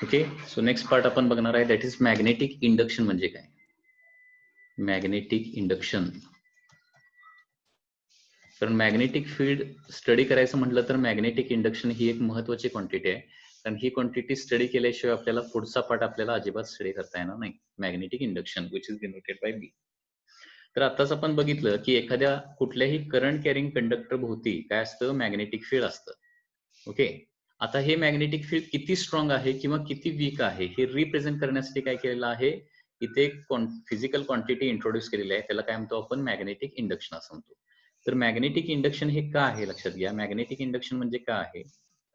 Okay. So next part आपण बघणार आहे, दॅट इज मॅग्नेटिक इंडक्शन. म्हणजे काय मॅग्नेटिक इंडक्शन? कारण मॅग्नेटिक फील्ड स्टडी करायचं म्हटलं तर मॅग्नेटिक इंडक्शन ही एक महत्वाची क्वांटिटी आहे. कारण ही क्वांटिटी स्टडी केल्याशिवाय आपल्याला पुढचा पार्ट आपल्याला अजिबात स्टडी करता येणार नाही. Magnetic induction which is denoted by B. तर आताच आपण बघितलं की एखाद्या कुठल्याही करंट कॅरिंग कंडक्टर भोवती काय असतं, मॅग्नेटिक फील्ड असतं. ओके. आता हे मॅग्नेटिक फील्ड किती स्ट्रॉंग आहे किंवा किती वीक आहे हे रिप्रेझेंट करण्यासाठी काय केलेलं आहे, इथे फिजिकल क्वांटिटी इंट्रोड्यूस केलेली आहे. त्याला काय म्हणतो आपण, मॅग्नेटिक इंडक्शन असं म्हणतो. तर मॅग्नेटिक इंडक्शन हे का आहे लक्षात घ्या. मॅग्नेटिक इंडक्शन म्हणजे काय आहे,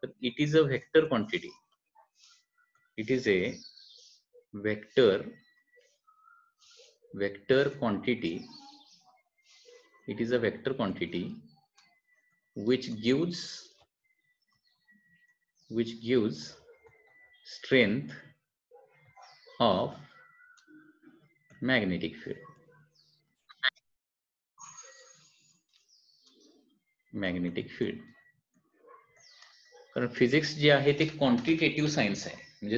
तर it is a vector quantity. It is a vector quantity. It is a vector quantity which gives strength of magnetic field. Magnetic field. कारण फिजिक्स जे आहे ते क्वांटिटेटिव्ह सायन्स आहे. म्हणजे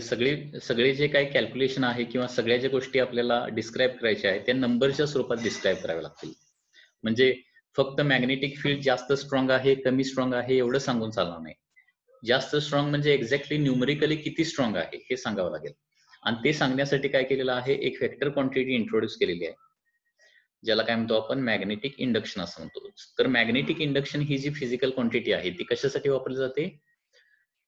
सगळे जे काही कॅल्क्युलेशन आहे किंवा सगळ्या ज्या गोष्टी आपल्याला डिस्क्राईब करायच्या आहेत त्या नंबरच्या स्वरूपात डिस्क्राईब कराव्या लागतील. म्हणजे फक्त मॅग्नेटिक फील्ड जास्त स्ट्रॉंग आहे कमी स्ट्रॉंग आहे एवढं सांगून चालणार नाही. जास्त स्ट्रॉंग म्हणजे एक्झॅक्टली न्यूमरिकली किती स्ट्रॉंग आहे हे सांगावं लागेल. आणि ते सांगण्यासाठी काय केलेलं आहे, एक वेक्टर क्वांटिटी इंट्रोड्यूस केलेली आहे, ज्याला काय म्हणतो आपण मॅग्नेटिक इंडक्शन असं म्हणतो. तर मॅग्नेटिक इंडक्शन ही जी फिजिकल क्वांटिटी आहे ती कशासाठी वापरली जाते,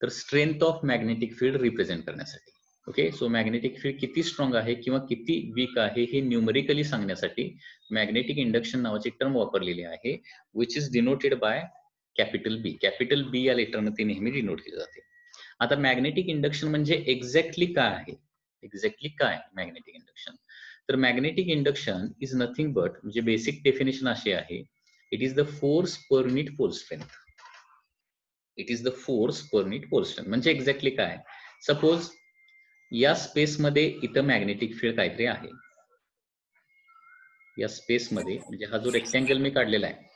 तर strength of magnetic field represent करण्यासाठी. ओके. सो मॅग्नेटिक फील्ड किती स्ट्रॉंग आहे किंवा किती वीक आहे हे न्यूमरिकली सांगण्यासाठी मॅग्नेटिक इंडक्शन नावाची टर्म वापरलेली आहे, which is denoted by capital B. Capital B या लेटरनं ती नेहमी डिनोट केली जाते. आता मॅग्नेटिक इंडक्शन म्हणजे एक्झॅक्टली काय आहे, एक्झॅक्टली काय मॅग्नेटिक इंडक्शन. तर magnetic induction is nothing but, म्हणजे बेसिक डेफिनेशन अशी आहे, it is the force per unit pole strength. It is the force per unit pole strength म्हणजे एक्झॅक्टली काय. सपोज या स्पेसमध्ये इथं मॅग्नेटिक फील्ड काहीतरी आहे. या स्पेसमध्ये म्हणजे हा जो रेक्टँगल मी काढलेला आहे,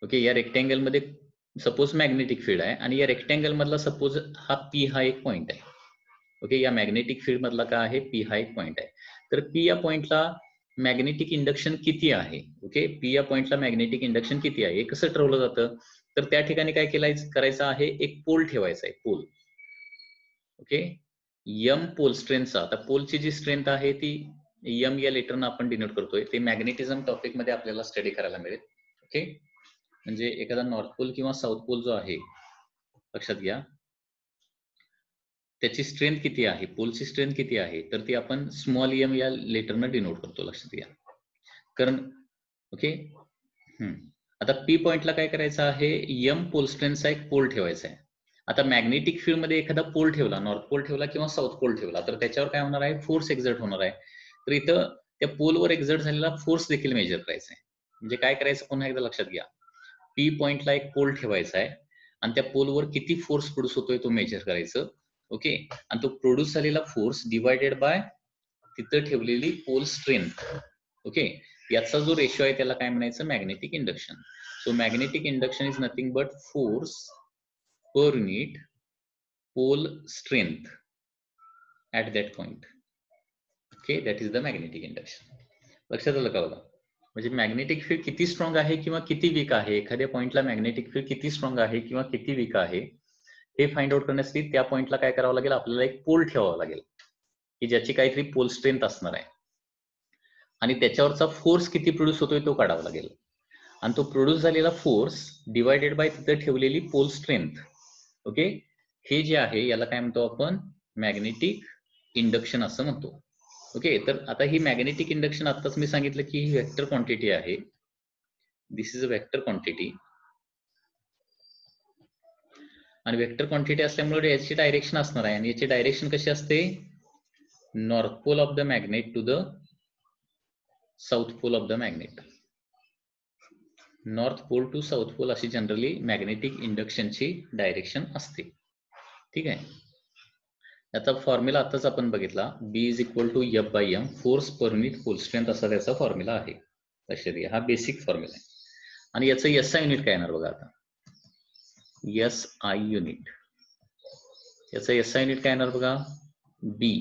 ओके, या रेक्टँगल मध्ये सपोज मॅग्नेटिक फील्ड आहे आणि या रेक्टँगल मधला सपोज हा पी हा एक पॉइंट आहे. ओके. या मॅग्नेटिक फील्ड मधला काय आहे, पी हा एक पॉइंट आहे. तर पी या पॉइंटला मॅग्नेटिक इंडक्शन किती आहे. ओके. पी या पॉइंटला मॅग्नेटिक इंडक्शन किती आहे हे कसं ठरवलं जातं, तर त्या ठिकाणी काय करायचं आहे, एक पोल ठेवायचा आहे, पोल. ओके. यम पोल स्ट्रेंथचा. आता पोलची जी स्ट्रेंथ आहे ती यम या लेटरनं आपण डिनोट करतोय. ते मॅग्नेटिझम टॉपिक मध्ये आपल्याला स्टडी करायला मिळेल. ओके. म्हणजे एखादा नॉर्थ पोल किंवा साऊथ पोल जो आहे, लक्षात घ्या, त्याची स्ट्रेंथ किती आहे, पोलची स्ट्रेंथ किती आहे, तर ती आपण स्मॉल एम या लेटरनं डिनोट करतो, लक्षात घ्या. कारण ओके. आता पी पॉइंटला काय करायचं आहे, यम पोल स्ट्रेंथचा एक पोल ठेवायचा आहे. आता मॅग्नेटिक फील्ड मध्ये एखादा पोल ठेवला, नॉर्थ पोल ठेवला किंवा साऊथ पोल ठेवला, तर त्याच्यावर काय होणार आहे, फोर्स एक्झर्ट होणार आहे. तर इथं त्या पोलवर एक्झर्ट झालेला फोर्स देखील मेजर करायचा आहे. म्हणजे काय करायचं, पुन्हा एकदा लक्षात घ्या, पी पॉइंटला एक पोल ठेवायचा आहे आणि त्या पोलवर किती फोर्स प्रोड्यूस होतोय तो मेजर करायचं. ओके. आणि तो प्रोड्यूस झालेला फोर्स डिवायडेड बाय तिथं ठेवलेली पोल स्ट्रेंथ. ओके. याचा जो रेशो आहे त्याला काय म्हणायचं, magnetic induction. So magnetic induction is nothing but force per unit pole strength at that point. Okay. That is the magnetic induction. लक्षात आलं का बघा. म्हणजे मॅग्नेटिक फील्ड किती स्ट्रॉंग आहे किंवा किती वीक आहे, एखाद्या पॉइंटला मॅग्नेटिक फील्ड किती स्ट्रॉंग आहे किंवा किती वीक आहे हे फाइंड आउट करण्यासाठी त्या पॉइंटला काय करावं लागेल, आपल्याला एक पोल ठेवावा लागेल की ज्याची काहीतरी पोल स्ट्रेंथ असणार आहे आणि त्याच्यावरचा फोर्स किती प्रोड्यूस होतोय तो काढावा लागेल. आणि तो प्रोड्यूस झालेला फोर्स डिवायडेड बाय तिथं ठेवलेली पोल स्ट्रेंथ. ओके. हे जे आहे याला काय म्हणतो आपण, मॅग्नेटिक इंडक्शन असं म्हणतो. ओके. तर आता ही मॅग्नेटिक इंडक्शन आताच मी सांगितलं की ही वेक्टर क्वांटिटी आहे. दिस इज अ वेक्टर क्वांटिटी. आणि वेक्टर क्वांटिटी असल्यामुळे याची डायरेक्शन असणार आहे आणि याची डायरेक्शन कशी असते, north pole of the magnet to the south pole of the magnet. North pole to south pole अशी जनरली मॅग्नेटिक इंडक्शनची डायरेक्शन असते. ठीक आहे. याचा फॉर्म्युला आताच आपण बघितला, B is equal to F by M, force per unit pole strength असा त्याचा फॉर्म्युला आहे. लक्षात घ्या, हा बेसिक फॉर्म्युला आहे. आणि याचं एस आय युनिट काय येणार बघा. आता एस आय युनिट, याचं एस आय युनिट काय येणार बघा, बी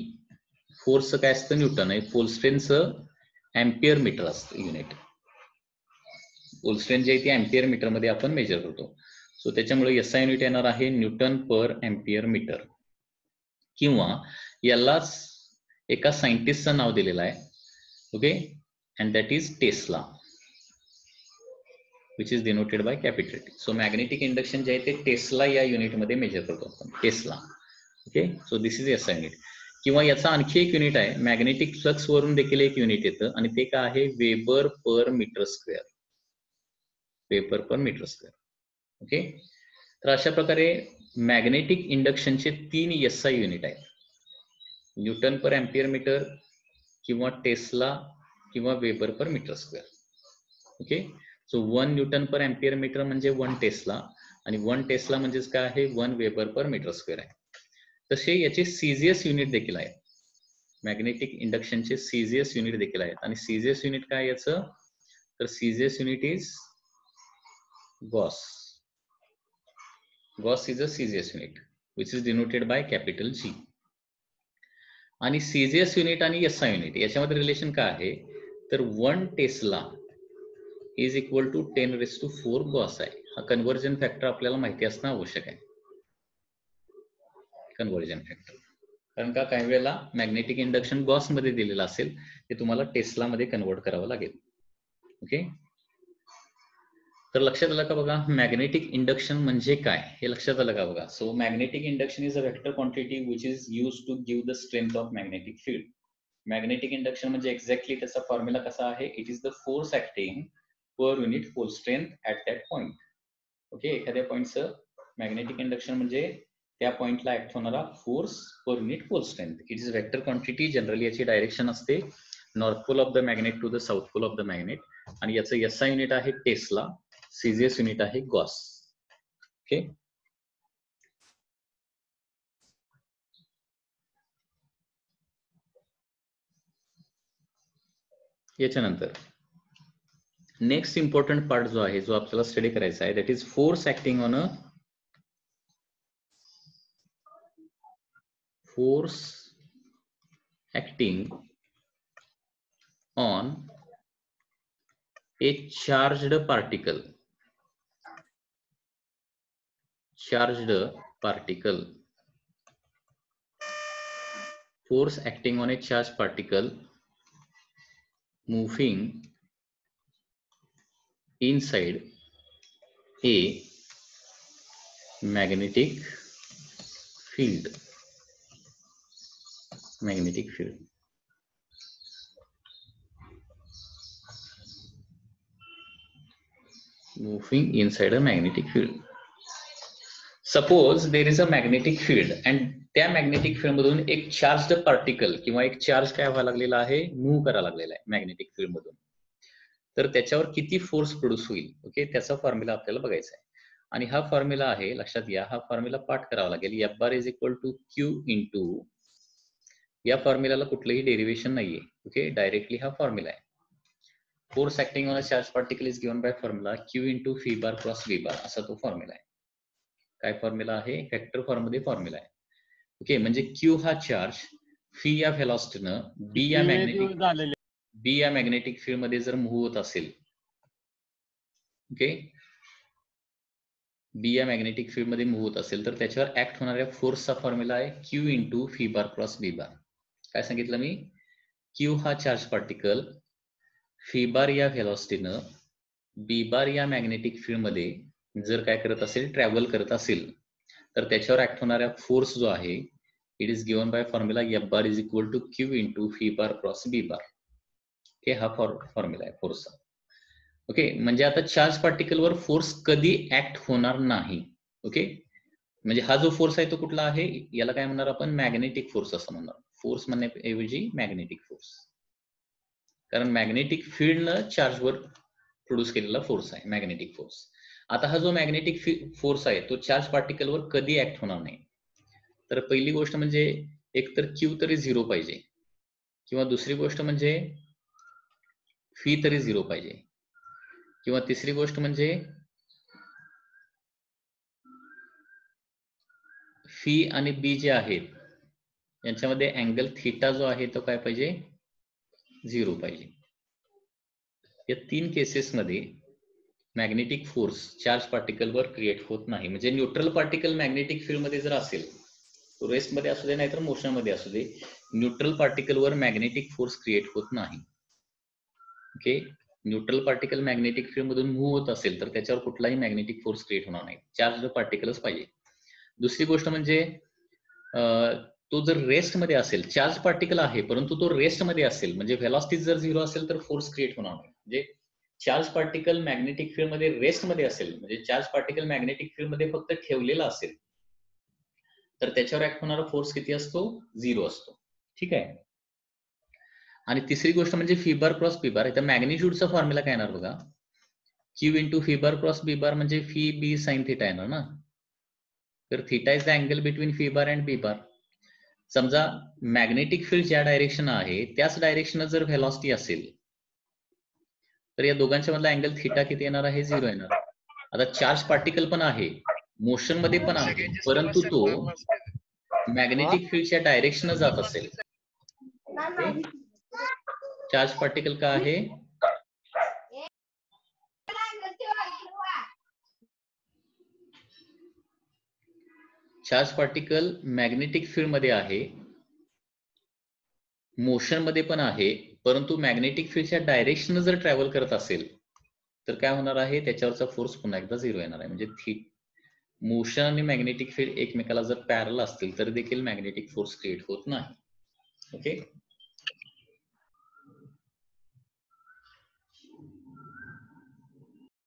फोर्सचं काय असतं न्यूटन आहे, पोल स्ट्रेनचं अँपियर मीटर असतं युनिट. पोल स्ट्रेन जे आहे ते अँपियर मीटर मध्ये आपण मेजर करतो. सो त्याच्यामुळे एसआय युनिट येणार आहे न्यूटन पर अँपियर मीटर. किंवा यालाच एका सायंटिस्टचं नाव दिलेलं आहे, okay, and that is tesla, which is denoted by capital T. So magnetic induction जे आहे ते टेस्ला या युनिटमध्ये मेजर करतो आपण, tesla. Okay, so this is SI unit. किंवा याचा आणखी एक युनिट आहे, मॅग्नेटिक फ्लक्स वरून देखील एक युनिट येतं आणि ते काय आहे, weber per metre square. Weber per metre square. Okay, तर अशा प्रकारे मॅग्नेटिक इंडक्शनचे 3 एसआय युनिट आहेत, न्यूटन पर अँपियर मीटर किंवा टेस्ला किंवा weber per metre square. Okay, so 1 newton per ampere metre म्हणजे 1 टेस्ला आणि 1 टेस्ला म्हणजेच काय आहे, 1 वेबर पर मीटर स्क्वेअर आहे. तसे याचे सीजीएस युनिट देखील आहेत, मॅग्नेटिक इंडक्शनचे सीजीएस युनिट देखील आहेत. आणि सीजीएस युनिट काय याचं, तर CGS unit is gauss. Gauss is a CGS unit which is denoted by capital G. आणि सीजीएस युनिट आणि एसआय युनिट याच्यामध्ये रिलेशन काय आहे, तर 1 tesla is equal to 10⁴ gauss आहे. हा कन्व्हर्जन फॅक्टर आपल्याला माहिती असणं आवश्यक आहे, कन्व्हर्जन फॅक्टर. कारण का काही वेळेला मॅग्नेटिक इंडक्शन गॉस मध्ये दिलेलं असेल, ते तुम्हाला टेस्ला मध्ये कन्वर्ट करावं लागेल. ओके, तर लक्षात आलं का बघा, मॅग्नेटिक इंडक्शन म्हणजे काय हे लक्षात आलं का बघा. So magnetic induction is a vector quantity which is use to give the strength of magnetic field. Magnetic induction म्हणजे एक्झॅक्टली त्याचा फॉर्म्युला कसा आहे, it is the force acting per unit pole strength at that point. Okay, एखाद्या पॉइंटचं magnetic induction म्हणजे त्या पॉइंटला act होणारा force per unit pole strength. It is vector quantity. Generally याची डायरेक्शन असते north pole of the magnet to the south pole of the magnet. आणि याचं एसआय युनिट आहे टेस्ला, सीजीएस युनिट आहे गॉस. ओके, याच्यानंतर next important part जो आहे, जो आपल्याला स्टडी करायचा आहे, that is force acting on a force acting on a charged particle. Force acting on a charged particle moving inside a magnetic field. Moving inside a magnetic field. Suppose there is a magnetic field and त्या magnetic field मधून एक charged particle किंवा एक charge काय व्हायला लागलेला आहे, move करायला लागलेला आहे मॅग्नेटिक फील्ड मधून. तर त्याच्यावर किती फोर्स प्रोड्यूस होईल, ओके, त्याचा फॉर्म्युला आपल्याला बघायचा आहे. आणि हा फॉर्म्युला आहे, लक्षात घ्या, हा फॉर्म्युला पाठ करावा लागेल. F bar is equal to Q into, या फॉर्म्युलाला कुठलंही डेरिव्हेशन नाहीये, ओके, डायरेक्टली हा फॉर्म्युला आहे. Force acting on a charge particle is given by formula Q into fee bar cross V bar, असा तो फॉर्म्युला आहे. काय फॉर्म्युला आहे, वेक्टर फॉर्म मध्ये फॉर्म्युला आहे. ओके, म्हणजे क्यू हा चार्ज, फी या व्हेलॉसिटीनं बी या मॅग्नेटिक फील्ड मध्ये जर मूव्ह होत असेल, ओके, बी या मॅग्नेटिक फील्ड मध्ये मूव्ह होत असेल, तर त्याच्यावर ऍक्ट होणाऱ्या फोर्सचा फॉर्म्युला आहे Q into fee bar cross B बार. काय सांगितलं मी, क्यू हा चार्ज पार्टिकल फी बार या व्हेलॉसिटीनं बी बार या मॅग्नेटिक फील्ड मध्ये जर काय करत असेल, ट्रॅव्हल करत असेल, तर त्याच्यावर ऍक्ट होणाऱ्या फोर्स जो आहे, it is given by formula F bar is equal to Q into fee bar cross B bar. Okay, हा फॉर्म्युला आहे फोर्सचा. ओके, म्हणजे आता चार्ज पार्टिकल वर फोर्स कधी ऍक्ट होणार नाही. ओके, म्हणजे हा जो फोर्स आहे तो कुठला आहे, याला काय म्हणणार आपण, मॅग्नेटिक फोर्स असं म्हणणार. फोर्स म्हणण्याऐवजी मॅग्नेटिक फोर्स, कारण मॅग्नेटिक फील्डनं चार्जवर प्रोड्यूस केलेला फोर्स आहे मॅग्नेटिक फोर्स. आता हा जो मॅग्नेटिक फोर्स आहे तो चार्ज पार्टिकलवर कधी ऍक्ट होणार नाही. तर पहिली गोष्ट म्हणजे एक तर क्यू तरी 0 पाहिजे, किंवा दुसरी गोष्ट म्हणजे फी तरी 0 पाहिजे, किंवा तिसरी गोष्ट म्हणजे फी आणि बी जे आहेत यांच्यामध्ये अँगल थीटा जो आहे तो काय पाहिजे, 0 पाहिजे. या 3 केसेसमध्ये मॅग्नेटिक फोर्स चार्ज पार्टिकलवर क्रिएट होत नाही. म्हणजे न्यूट्रल पार्टिकल मॅग्नेटिक फील्ड मध्ये जर असेल, तो रेस्ट मध्ये असू दे नाहीतर मोशन मध्ये असू दे, न्यूट्रल पार्टिकलवर मॅग्नेटिक फोर्स क्रिएट होत नाही. Okay, neutral particle magnetic field मधून मूव्ह होत असेल तर त्याच्यावर कुठलाही मॅग्नेटिक फोर्स क्रिएट होणार नाही, चार्ज पार्टिकलच पाहिजे. दुसरी गोष्ट म्हणजे तो जर रेस्ट मध्ये असेल, चार्ज पार्टिकल आहे परंतु तो रेस्ट मध्ये असेल, म्हणजे व्हेलॉसिटी जर 0 असेल तर फोर्स क्रिएट होणार नाही. म्हणजे चार्ज पार्टिकल मॅग्नेटिक फील्ड मध्ये रेस्ट मध्ये असेल, म्हणजे चार्ज पार्टिकल मॅग्नेटिक फील्ड मध्ये फक्त ठेवलेला असेल, तर त्याच्यावर ऍक्ट होणारा फोर्स किती असतो, 0 असतो. ठीक आहे. आणि तिसरी गोष्ट म्हणजे v bar cross p bar. इथं मॅग्निट्यूडचा फॉर्म्युला काय येणार बघा, q into fee bar cross B bar म्हणजे फी बी साइन थिटा येणार ना. तर theta is the angle between v bar and B bar. समजा मॅग्नेटिक फील्ड ज्या डायरेक्शन आहे त्याच डायरेक्शन जर व्हेलॉसिटी असेल तर या दोघांच्या मधला अँगल थिटा किती येणार आहे, 0 येणार. आता चार्ज पार्टिकल पण आहे, मोशन मध्ये पण आहे, परंतु तो मॅग्नेटिक फील्डच्या डायरेक्शन जात असेल. चार्ज पार्टिकल का आहे, चार्ज पार्टिकल मॅग्नेटिक फील्ड मध्ये आहे, मोशन मध्ये पण आहे, परंतु मॅग्नेटिक फील्डच्या डायरेक्शन जर ट्रॅव्हल करत असेल तर काय होणार आहे, त्याच्यावरचा फोर्स पुन्हा एकदा 0 येणार आहे. म्हणजे मोशन आणि मॅग्नेटिक फील्ड एकमेकाला जर पॅरल असतील तर देखील मॅग्नेटिक फोर्स क्रिएट होत नाही. ओके.